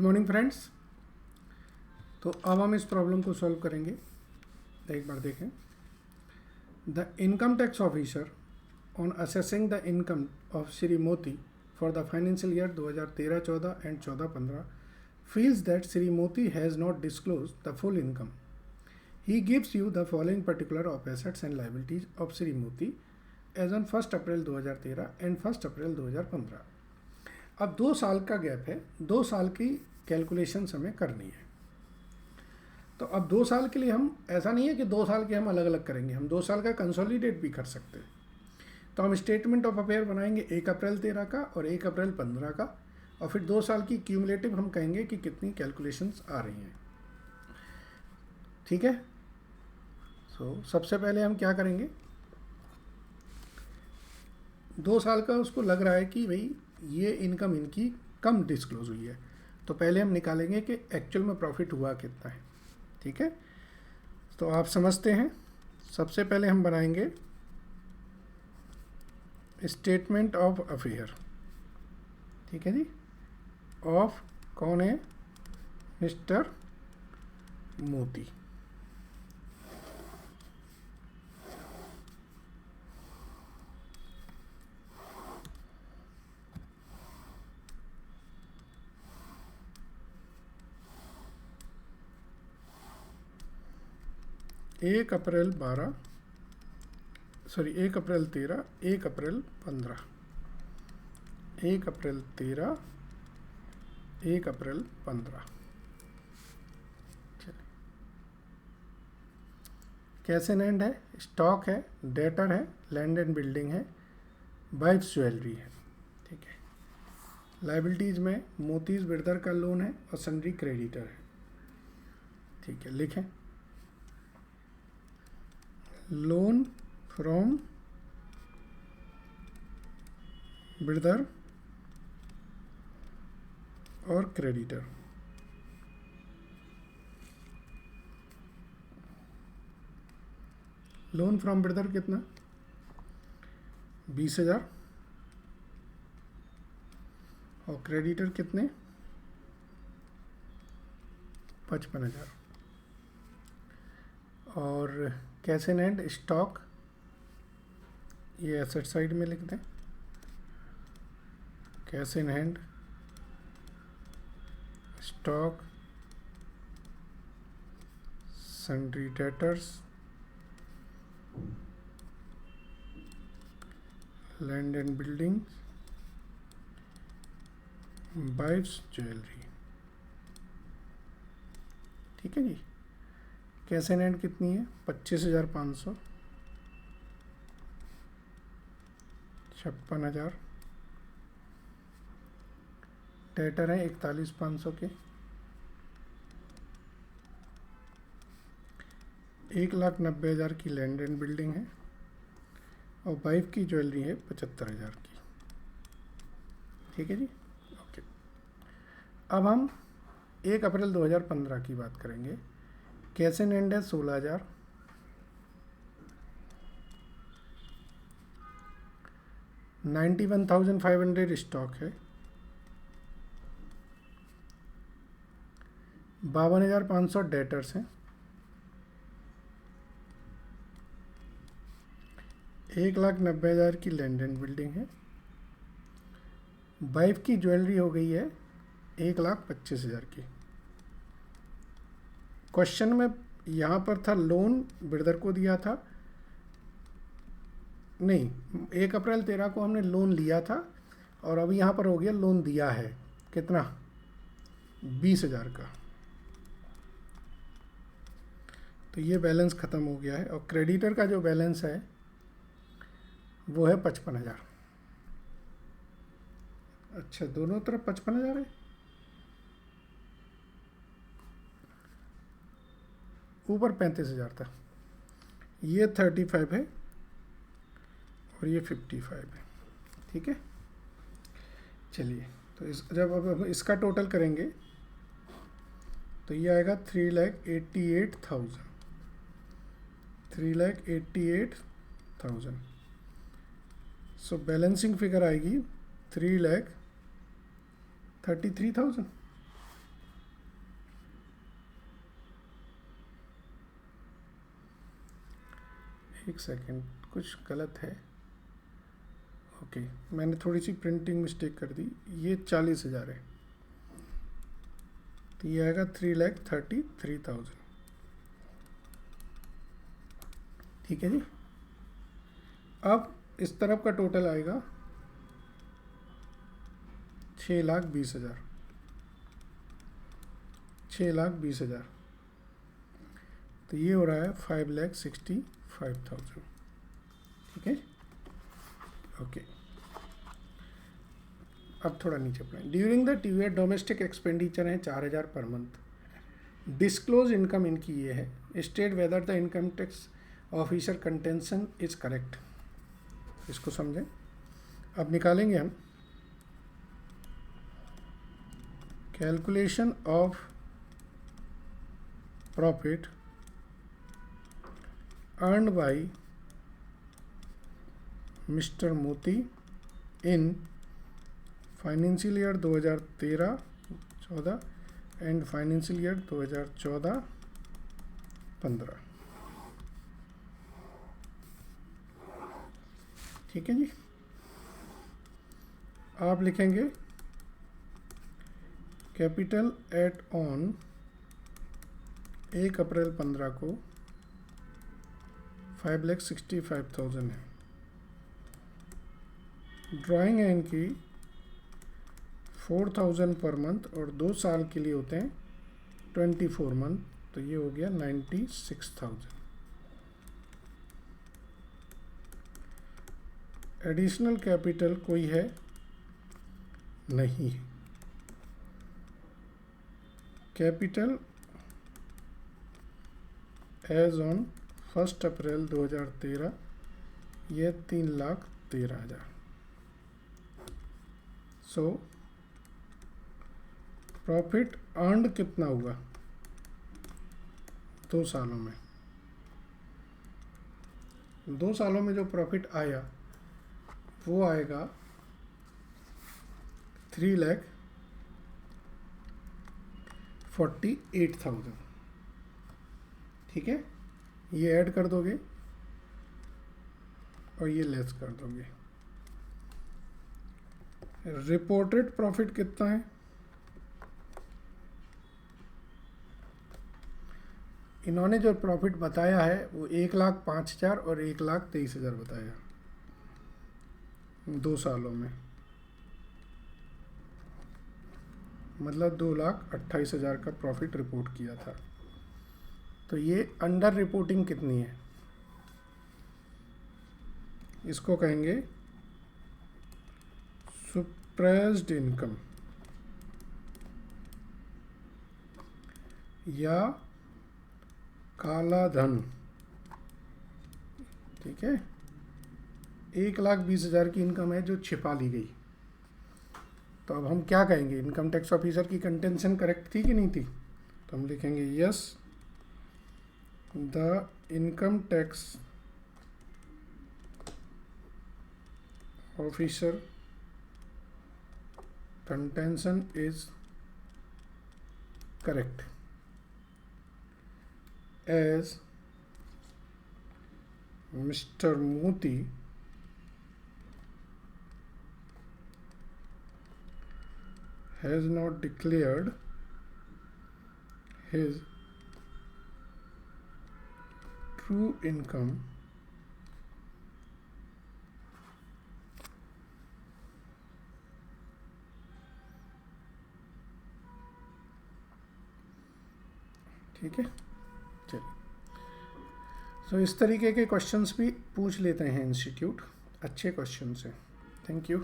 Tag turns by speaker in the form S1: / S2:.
S1: Good morning friends. तो अब हम इस प्रॉब्लम को सॉल्व करेंगे। एक बार देखें। The income tax officer on assessing the income of Shri Moti for the financial year 2013-14 and 14-15 feels that Sri Moti has not disclosed the full income. He gives you the following particular of assets and liabilities of Sri Moti as on 1st April 2013 and 1st April 2015. अब 2 साल का gap है, 2 साल की calculation हमें करनी है। तो अब 2 साल के लिए हम, ऐसा नहीं है कि 2 साल के हम अलग अलग करेंगे, हम 2 साल का कंसोलिडेट भी कर सकते हैं। तो हम स्टेटमेंट ऑफ अफेयर बनाएंगे 1 अप्रैल 13 का और 1 अप्रैल 15 का, और फिर 2 साल की क्यूमुलेटिव हम कहेंगे कि कितनी कैलकुलेशंस आ रही हैं। ठीक है। सबसे पहले हम क्या करेंगे, 2 साल का उसको लग रहा है कि भाई ये इनकम इनकी कम डिस्क्लोज हुई है, तो पहले हम निकालेंगे कि एक्चुअल में प्रॉफिट हुआ कितना है। ठीक है। तो आप समझते हैं, सबसे पहले हम बनाएंगे स्टेटमेंट ऑफ अफेयर। ठीक है जी। ऑफ कौन है? मिस्टर मोती। एक अप्रैल 13, 1 अप्रैल 13, 1 अप्रैल 15, 1 अप्रैल 13, 1 अप्रैल 15। कैश इन हैंड है, स्टॉक है, डेटर है, लैंड एंड बिल्डिंग है, वाइफ्स ज्वेलरी है। ठीक है। लाइबिलिटीज में मोतीज बिरदर का लोन है और सन्ड्री क्रेडिटर है। ठीक है, लिखें लोन फ्रॉम बिरदर और क्रेडिटर। लोन फ्रॉम बिरदर कितना? 20,000 और क्रेडिटर कितने? 55,000। और कैश इन हैंड स्टॉक, ये एसेट साइड में लिख दें। Cash in hand stock sundry debtors land and building wife's jewellery. ठीक है जी। कैश इन हैंड कितनी है? 25,500, 56,000। डेटर है 41,500 के, 1,90,000 की लैंड एंड बिल्डिंग है और वाइफ की ज्वेलरी है 75,000 की। ठीक है जी। ओके। अब हम 1 अप्रैल 2015 की बात करेंगे। कैश इन हैंड है 16,000, $91,500 स्टॉक है, 52,500 डेटर्स हैं, 1,90,000 की लैंड एंड बिल्डिंग है, वाइफ की ज्वेलरी हो गई है 1,25,000 की। क्वेश्चन में यहाँ पर था लोन बिरदर को दिया था, नहीं 1 अप्रैल 13 को हमने लोन लिया था और अभी यहाँ पर हो गया लोन दिया है कितना? 20,000 का। तो ये बैलेंस ख़त्म हो गया है और क्रेडिटर का जो बैलेंस है वो है 55,000। अच्छा, दोनों तरफ 55,000 है। ऊपर 35,000 था, ये 35 है और ये 55 है। ठीक है। चलिए, तो जब अब इसका टोटल करेंगे तो ये आएगा 3,88,000, 3,88,000। सो बैलेंसिंग फिगर आएगी 3,33,000। एक सेकेंड, कुछ गलत है। ओके, मैंने थोड़ी सी प्रिंटिंग मिस्टेक कर दी। ये 40,000 है, तो ये आएगा 3,33,000। ठीक है जी। अब इस तरफ का टोटल आएगा 6,20,000। 6,20,000, तो ये हो रहा है 5,65,000। ठीक है, ओके। अब थोड़ा नीचे पढ़ें। During the period domestic expenditure है 4,000 पर मंथ। डिस्क्लोज इनकम इनकी ये है। State whether the income tax officer contention is correct. इसको समझें। अब निकालेंगे हम calculation of profit earned by mister Moti in financial year 2013-14 and financial year 2014-15। ठीक है जी। आप लिखेंगे कैपिटल एट ऑन 1 अप्रैल 15 को 5,65,000 है। ड्राइंग है इनकी 4,000 पर मंथ और 2 साल के लिए होते हैं 24 मंथ, तो ये हो गया 96,000। एडिशनल कैपिटल कोई है नहीं। कैपिटल एज ऑन 1 अप्रैल 2013 ये 3,13,000। सो प्रॉफिट अर्न्ड कितना हुआ 2 सालों में? 2 सालों में जो प्रॉफिट आया वो आएगा 3,48,000। ठीक है, ये ऐड कर दोगे और ये लेस कर दोगे। रिपोर्टेड प्रॉफिट कितना है? इन्होंने जो प्रॉफिट बताया है वो 1,05,000 और 1,23,000 बताया 2 सालों में, मतलब 2,28,000 का प्रॉफिट रिपोर्ट किया था। तो ये अंडर रिपोर्टिंग कितनी है? इसको कहेंगे सप्रेस्ड इनकम या काला धन। ठीक है, 1,20,000 की इनकम है जो छिपा ली गई। तो अब हम क्या कहेंगे? इनकम टैक्स ऑफिसर की कंटेंशन करेक्ट थी कि नहीं थी? तो हम लिखेंगे yes, the income tax officer contention is correct as Mr. Moti has not declared his true income ठीक है। चलिए, सो इस तरीके के क्वेश्चंस भी पूछ लेते हैं इंस्टीट्यूट, अच्छे क्वेश्चंस हैं। Thank you.